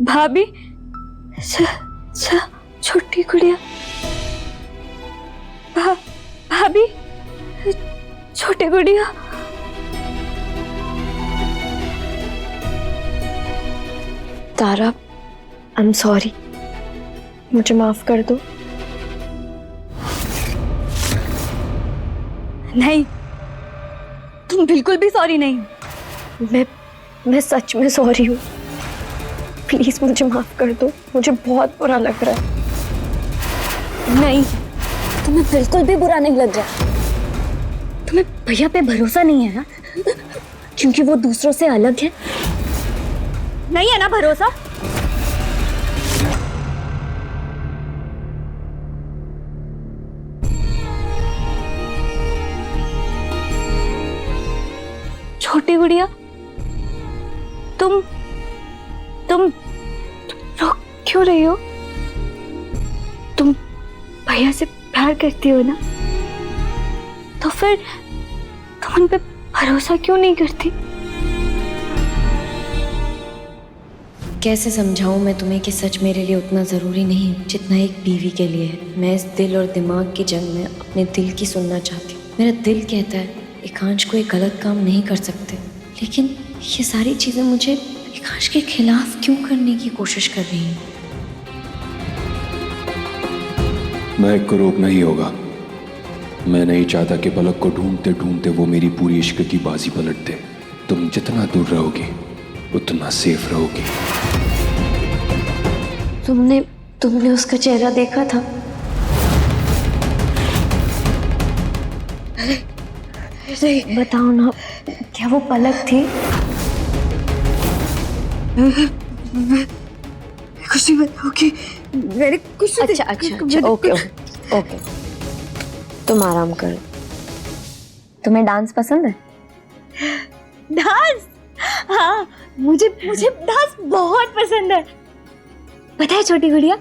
भाभी, छोटी गुड़िया, भाभी, छोटी गुड़िया। तारा, आई एम सॉरी, मुझे माफ कर दो। नहीं, तुम बिल्कुल भी सॉरी नहीं। मैं सच में सॉरी हूँ। प्लीज मुझे माफ कर दो, मुझे बहुत बुरा लग रहा है। नहीं, तुम्हें बिल्कुल भी बुरा नहीं लग रहा। तुम्हें भैया पे भरोसा नहीं है ना, क्योंकि वो दूसरों से अलग है। नहीं है ना भरोसा? छोटी गुड़िया, तुम रो क्यों रही हो? तुम भैया से प्यार करती हो ना, तो फिर तुम उन पे भरोसा क्यों नहीं करती? कैसे समझाऊं मैं तुम्हें कि सच मेरे लिए उतना ज़रूरी नहीं जितना एक बीवी के लिए है। मैं इस दिल और दिमाग की जंग में अपने दिल की सुनना चाहती हूँ। मेरा दिल कहता है एकांश कोई गलत काम नहीं कर सकते, लेकिन ये सारी चीज़ें मुझे एकांश के खिलाफ क्यों करने की कोशिश कर रही हैं? महक को रोकना ही होगा। मैं नहीं चाहता कि पलक को ढूंढते ढूंढते वो मेरी पूरी इश्क की बाजी पलट दे। तुम जितना दूर रहोगी उतना सेफ रहोगी। तुमने उसका चेहरा देखा था? बताओ ना, क्या वो पलक थी? कुछ नहीं बताओगी। मेरे कुछ अच्छा, ओके। तुम आराम करो। तुम्हें डांस पसंद है? डांस? हाँ, मुझे डांस बहुत पसंद है। पता है छोटी गुड़िया,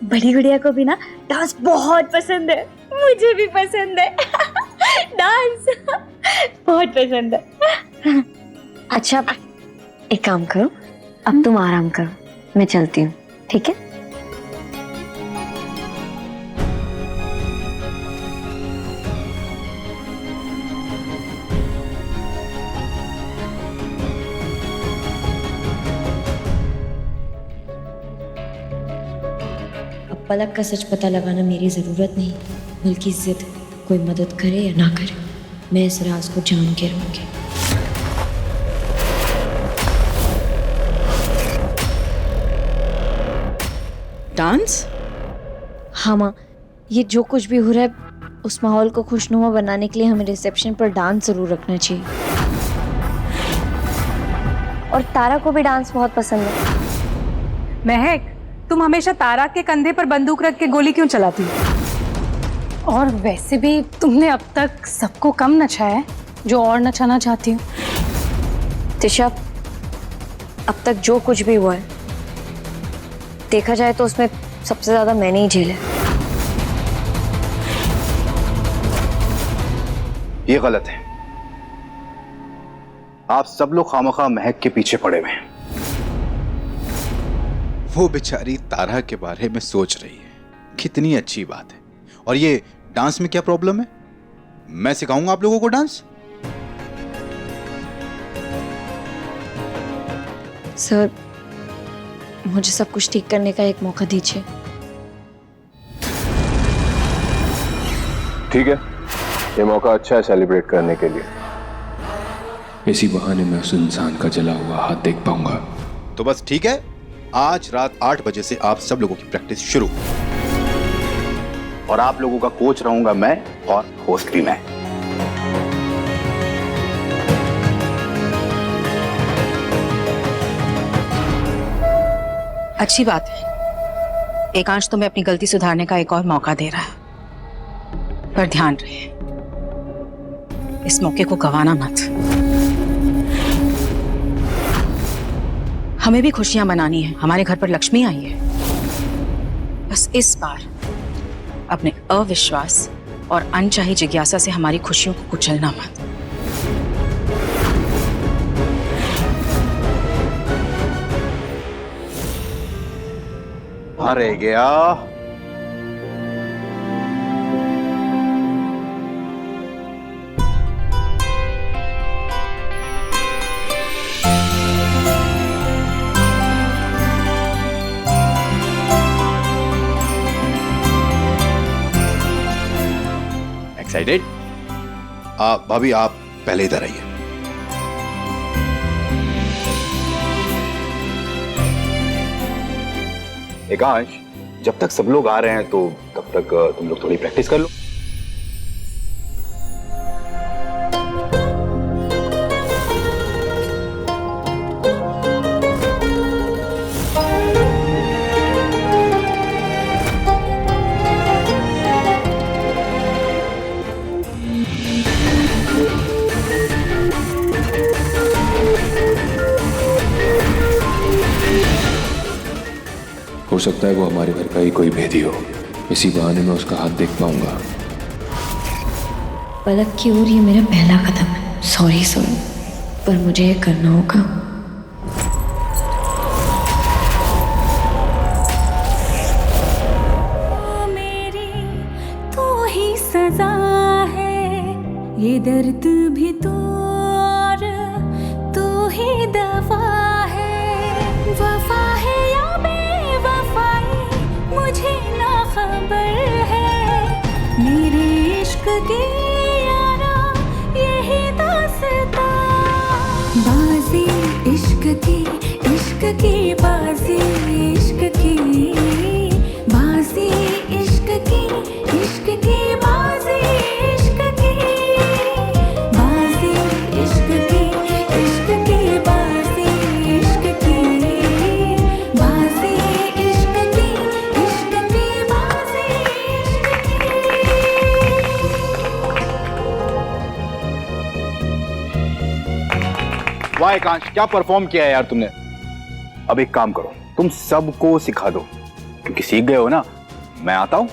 बड़ी गुड़िया को भी ना डांस बहुत पसंद है। मुझे भी पसंद है। डांस बहुत पसंद है। अच्छा, एक काम करो, अब तुम आराम करो, मैं चलती हूँ, ठीक है? अब पलक का सच पता लगाना मेरी जरूरत नहीं, बल्कि जिद। कोई मदद करे या ना करे, मैं इस राज को जान के रहूंगी। डांस? हाँ माँ, ये जो कुछ भी हो रहा है उस माहौल को खुशनुमा बनाने के लिए हमें रिसेप्शन पर डांस जरूर रखना चाहिए। और तारा को भी डांस बहुत पसंद है। महक, तुम हमेशा तारा के कंधे पर बंदूक रख के गोली क्यों चलाती हो? और वैसे भी तुमने अब तक सबको कम नचाया है, जो और नचाना चाहती हो। तिशा, अब तक जो कुछ भी हुआ है, देखा जाए तो उसमें सबसे ज्यादा मैंने ही झेला है। ये गलत है। आप सब लोग खामखा महक के पीछे पड़े हुए हैं। वो बेचारी तारा के बारे में सोच रही है, कितनी अच्छी बात है। और ये डांस में क्या प्रॉब्लम है? मैं सिखाऊंगा आप लोगों को डांस। सर, मुझे सब कुछ ठीक करने का एक मौका दीजिए। ठीक है, ये मौका अच्छा है सेलिब्रेट करने के लिए। इसी बहाने मैं उस इंसान का जला हुआ हाथ देख पाऊंगा। तो बस ठीक है, आज रात 8 बजे से आप सब लोगों की प्रैक्टिस शुरू। और आप लोगों का कोच रहूंगा मैं, और होस्ट भी मैं। अच्छी बात है, एकांश तुम्हें अपनी गलती सुधारने का एक और मौका दे रहा है, पर ध्यान रहे इस मौके को गंवाना मत। हमें भी खुशियां मनानी है, हमारे घर पर लक्ष्मी आई है। बस इस बार अपने अविश्वास और अनचाही जिज्ञासा से हमारी खुशियों को कुचलना मत। कहाँ रह गया? एक्साइटेड? भाभी आप पहले इधर आइए। एकांश, जब तक सब लोग आ रहे हैं तो तब तक तुम लोग थोड़ी प्रैक्टिस कर लो। हो सकता है वो हमारे घर का ही कोई भेदी हो। इसी बहाने में उसका हाथ देख पाऊंगा। पलक की ओर ये मेरा पहला कदम है। सॉरी सुन, पर मुझे ये करना होगा। मेरी तो ही सजा है, ये दर्द भी तो और तू ही दवा है। वफा है या बेवफाई मुझे ना खबर है, मेरे इश्क की यारा यही दास्तां। बाजी इश्क की बाजी इश्क की बाजी इश्क की बाजी इश्क की बाजी इश्क की बाजी इश्क की बाजी इश्क की बाजी वाह एकांश, क्या परफॉर्म किया है यार तुमने। अब एक काम करो, तुम सबको सिखा दो, क्योंकि सीख गए हो ना। मैं आता हूँ।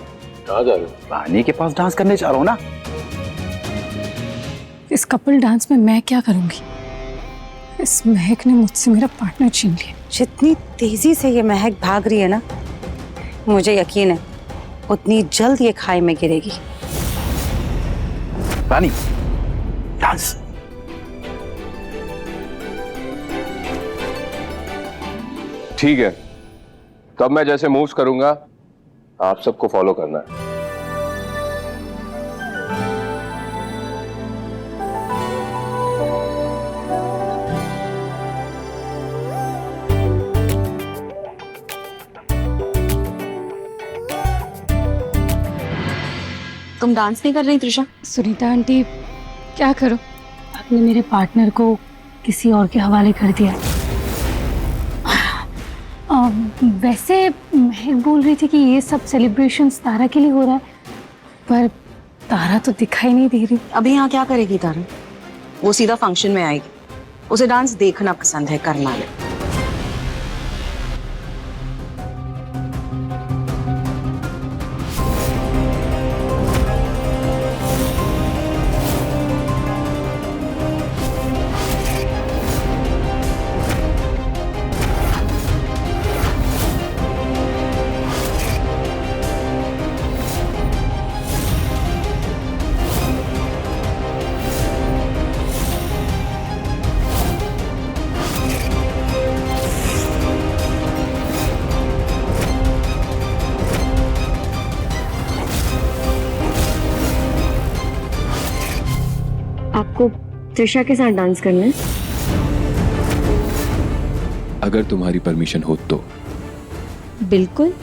कहाँ जा रहे हो? रानी के पास डांस करने जा रहा हूँ ना। इस कपल डांस में मैं क्या करूंगी? इस महक ने मुझसे मेरा पार्टनर छीन लिया। जितनी तेजी से ये महक भाग रही है ना, मुझे यकीन है उतनी जल्द ये खाई में गिरेगी। रानी, डांस। ठीक है, तब मैं जैसे मूव्स करूंगा आप सबको फॉलो करना है। तुम डांस नहीं कर रही त्रिशा? सुनीता आंटी, क्या करो, आपने मेरे पार्टनर को किसी और के हवाले कर दिया। वैसे महक बोल रही थी कि ये सब सेलिब्रेशंस तारा के लिए हो रहा है, पर तारा तो दिखाई नहीं दे रही। अभी यहाँ क्या करेगी तारा? वो सीधा फंक्शन में आएगी। उसे डांस देखना पसंद है, करना ले। आपको त्रिशा के साथ डांस करना है? अगर तुम्हारी परमिशन हो तो। बिल्कुल,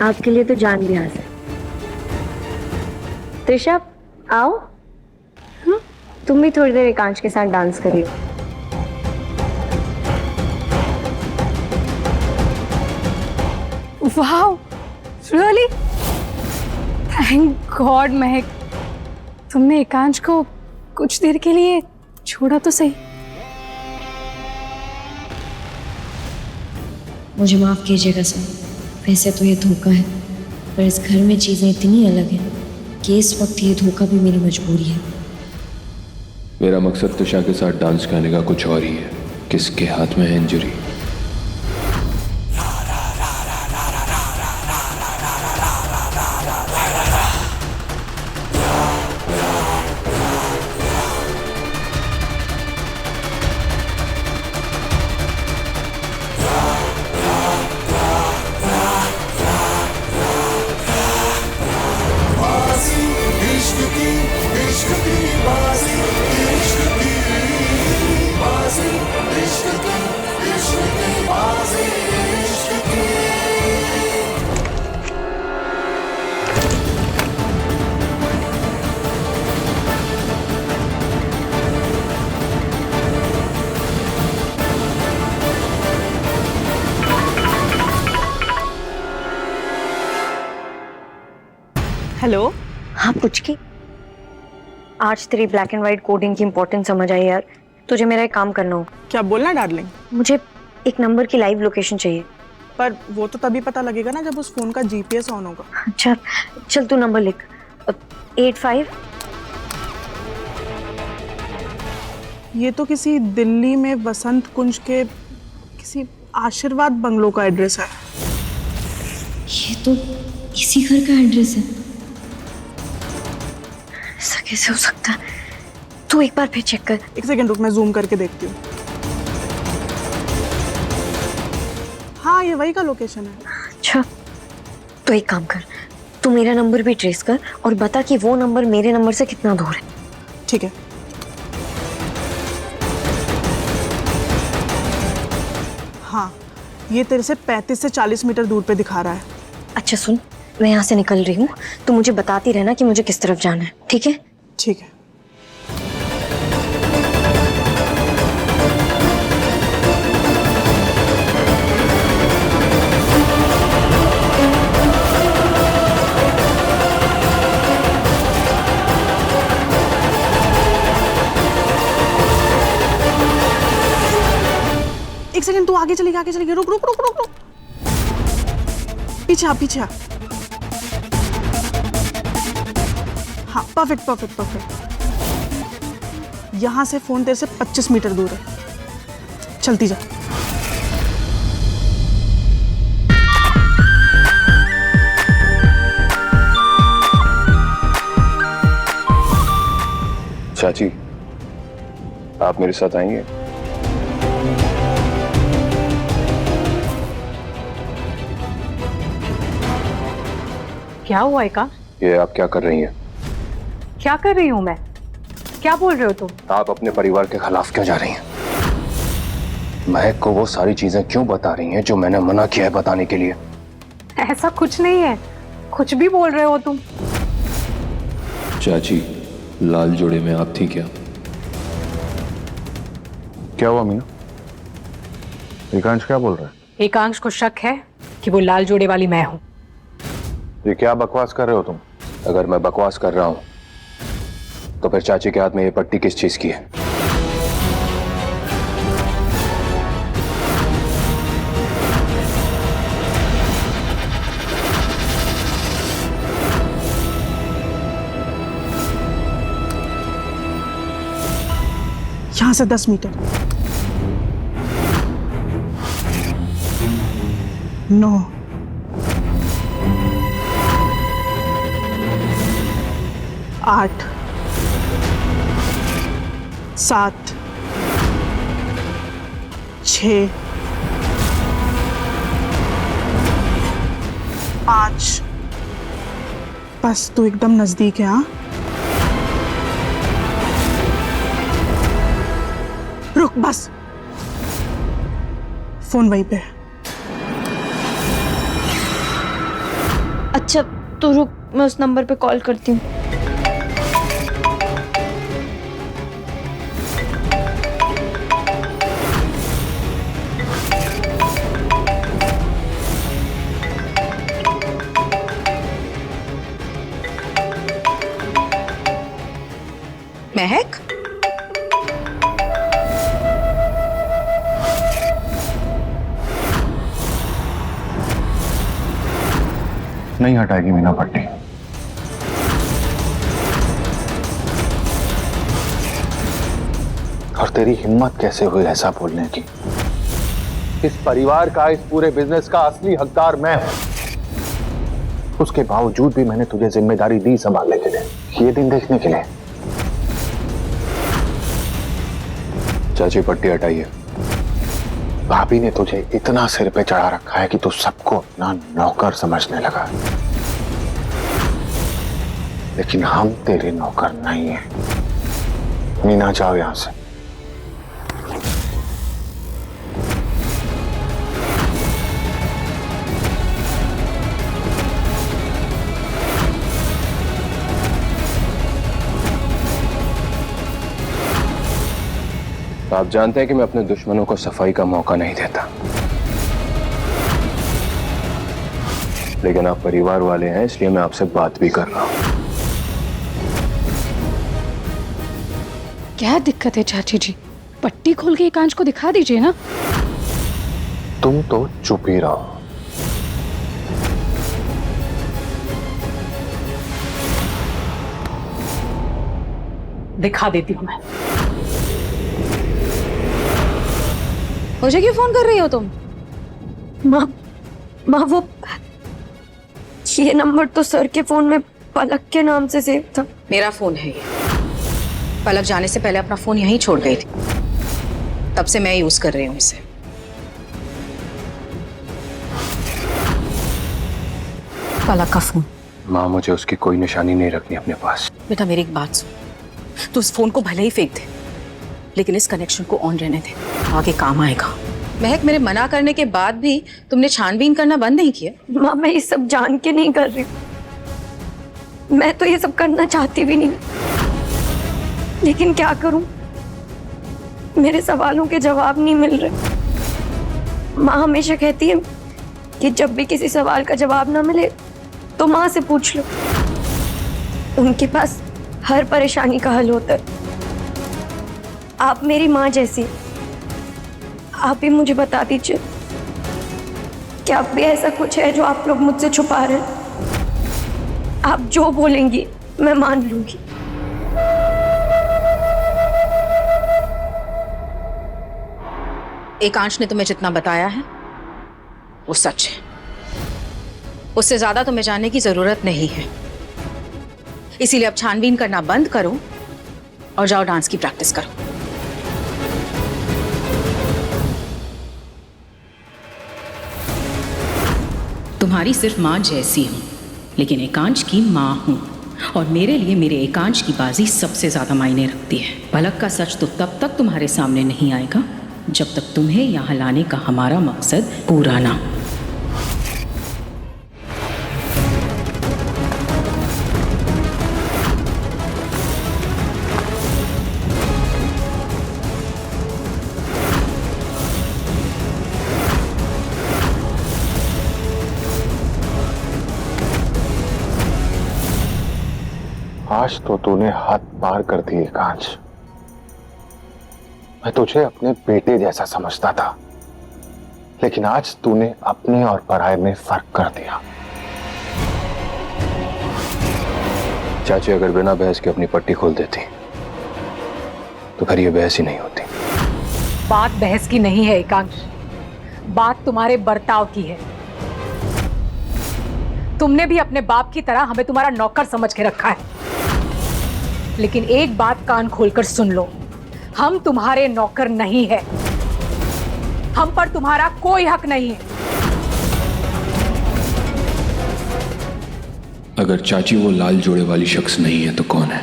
आपके लिए तो जान भी हाजिर। त्रिशा आओ, तुम भी थोड़ी देर एकांश के साथ डांस करिए। Wow, really? थैंक गॉड महक, तुमने एकांश को कुछ देर के लिए छोड़ा तो सही। मुझे माफ कीजिएगा सर, वैसे तो ये धोखा है, पर इस घर में चीजें इतनी अलग हैं कि इस वक्त ये धोखा भी मेरी मजबूरी है। मेरा मकसद त्रिशा के साथ डांस करने का कुछ और ही है। किसके हाथ में है इंजरी? हेलो। हाँ पुचकी, आज तेरी ब्लैक एंड व्हाइट कोडिंग की इंपॉर्टेंस समझ आई यार। तुझे मेरा एक काम करना हो। क्या बोलना डार्लिंग? मुझे एक नंबर की लाइव लोकेशन चाहिए। पर वो तो तभी पता लगेगा ना जब उस फोन का जीपीएस ऑन होगा। अच्छा चल तू नंबर लिख। 85। ये तो किसी दिल्ली में वसंत कुंज के किसी आशीर्वाद बंगलो का एड्रेस है। ये तो इसी घर का एड्रेस है। ऐसा कैसे हो सकता है? तू एक बार फिर चेक कर। एक सेकंड रुक, मैं जूम करके देखती हूँ। हाँ ये वही का लोकेशन है। अच्छा तो एक काम कर, तू मेरा नंबर भी ट्रेस कर और बता कि वो नंबर मेरे नंबर से कितना दूर है। ठीक है। हाँ ये तेरे से 35 से 40 मीटर दूर पे दिखा रहा है। अच्छा सुन, मैं यहाँ से निकल रही हूँ, तो मुझे बताती रहना कि मुझे किस तरफ जाना है, ठीक है? ठीक है। एक सेकंड, तू आगे चलेगी, आगे चलेगी। रुक रुक रुक रुक रुक, पीछे आ, पीछे आ। हाँ परफेक्ट परफेक्ट परफेक्ट। यहां से फोन तेरे से 25 मीटर दूर है। चलती जा। चाची, आप मेरे साथ आएंगे? क्या हुआ एका? ये आप क्या कर रही हैं? क्या कर रही हूँ मैं? क्या बोल रहे हो तुम? आप अपने परिवार के खिलाफ क्यों जा रही हैं? महक को वो सारी चीजें क्यों बता रही हैं जो मैंने मना किया है बताने के लिए? ऐसा कुछ नहीं है, कुछ भी बोल रहे हो तुम। चाची, लाल जोड़े में आप थी क्या? क्या हुआ मीना? एकांश क्या बोल रहा है? एकांश को शक है कि वो लाल जोड़े वाली मैं हूँ। ये क्या बकवास कर रहे हो तुम? अगर मैं बकवास कर रहा हूं तो फिर चाची के हाथ में ये पट्टी किस चीज की है? यहां से 10 मीटर। 9 8 7 6 5। बस तू एकदम नजदीक है। हाँ रुक, बस फोन वहीं पे है। अच्छा तो रुक, मैं उस नंबर पे कॉल करती हूँ। महक, नहीं हटाएगी मीना पट्टी। और तेरी हिम्मत कैसे हुई ऐसा बोलने की? इस परिवार का, इस पूरे बिजनेस का असली हकदार मैं हूं। उसके बावजूद भी मैंने तुझे जिम्मेदारी दी संभालने के लिए, ये दिन देखने के लिए। चाची पट्टी हटाइए। भाभी ने तुझे इतना सिर पे चढ़ा रखा है कि तू सबको अपना नौकर समझने लगा। लेकिन हम तेरे नौकर नहीं हैं। मीना, जाओ यहां से। आप जानते हैं कि मैं अपने दुश्मनों को सफाई का मौका नहीं देता, लेकिन आप परिवार वाले हैं इसलिए मैं आपसे बात भी कर रहा हूं। क्या दिक्कत है चाची जी? पट्टी खोल के एकांश को दिखा दीजिए ना। तुम तो चुप ही रहो। दिखा देती हूँ मैं। मुझे क्यों फोन कर रही हो तुम? माँ वो ये नंबर तो सर के फोन में पलक के नाम से सेव था। मेरा फोन है ये। पलक जाने से पहले अपना फोन यहीं छोड़ गई थी, तब से मैं यूज कर रही हूँ इसे। पलक का फोन। माँ, मुझे उसकी कोई निशानी नहीं रखनी अपने पास। बेटा मेरी एक बात सुन, तू उस फोन को भले ही फेंक दे, लेकिन इस कनेक्शन को ऑन रहने दे, आगे काम आएगा। महक, मेरे मना करने के बाद भी तुमने छानबीन करना बंद नहीं किया? माँ मैं ये सब जान के नहीं कर रही हूँ। मैं तो ये सब करना चाहती भी नहीं, लेकिन क्या करूं, मेरे सवालों के जवाब नहीं मिल रहे। माँ हमेशा कहती है कि जब भी किसी सवाल का जवाब ना मिले तो माँ से पूछ लो, उनके पास हर परेशानी का हल होता है। आप मेरी माँ जैसी, आप ही मुझे बता दीजिए कि अब भी ऐसा कुछ है जो आप लोग मुझसे छुपा रहे हैं। आप जो बोलेंगी मैं मान लूंगी। एकांश ने तुम्हें जितना बताया है वो सच है, उससे ज्यादा तुम्हें जानने की जरूरत नहीं है। इसीलिए अब छानबीन करना बंद करो और जाओ डांस की प्रैक्टिस करो। तुम्हारी सिर्फ माँ जैसी हूँ, लेकिन एकांश की माँ हूँ, और मेरे लिए मेरे एकांश की बाजी सबसे ज्यादा मायने रखती है। पलक का सच तो तब तक तुम्हारे सामने नहीं आएगा जब तक तुम्हें यहाँ लाने का हमारा मकसद पूरा ना हो। आज तो तूने हद पार कर दी एकांश। मैं तुझे अपने बेटे जैसा समझता था, लेकिन आज तूने अपने और पराये में फर्क कर दिया। चाची अगर बिना बहस के अपनी पट्टी खोल देती तो फिर ये बहस ही नहीं होती। बात बहस की नहीं है एकांश, बात तुम्हारे बर्ताव की है। तुमने भी अपने बाप की तरह हमें तुम्हारा नौकर समझ के रखा है, लेकिन एक बात कान खोलकर सुन लो, हम तुम्हारे नौकर नहीं है, हम पर तुम्हारा कोई हक नहीं है। अगर चाची वो लाल जोड़े वाली शख्स नहीं है तो कौन है?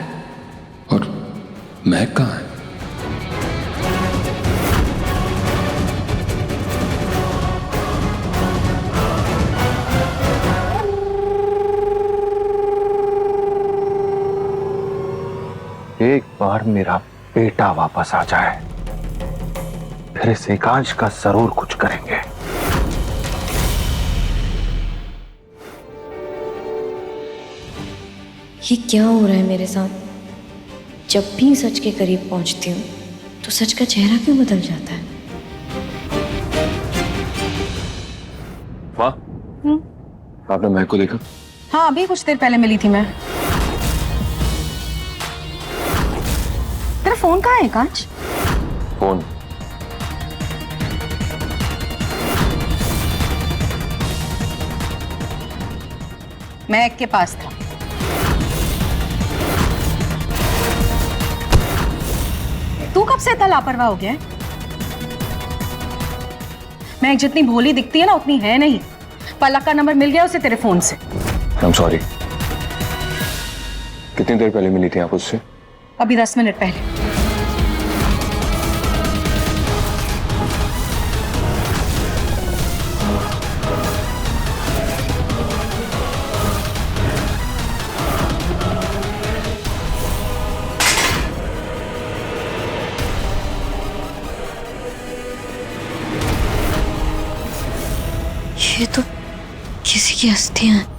और महक कहाँ है? एक बार मेरा बेटा वापस आ जाए फिर इस एकांश का जरूर कुछ करेंगे। ये क्या हो रहा है मेरे साथ? जब भी सच के करीब पहुंचती हूँ तो सच का चेहरा क्यों बदल जाता है? माँ, आपने महक को देखा? हाँ, अभी कुछ देर पहले मिली थी मैं। तेरा फोन कहाँ है एकांश? फोन महक के पास था। तू कब से इतना लापरवाह हो गया है? महक जितनी भोली दिखती है ना उतनी है नहीं। पलक का नंबर मिल गया उसे तेरे फोन से। I'm sorry। कितनी देर पहले मिली थी आप उससे? अभी 10 मिनट पहले। ये तो किसी की अस्थियां हैं।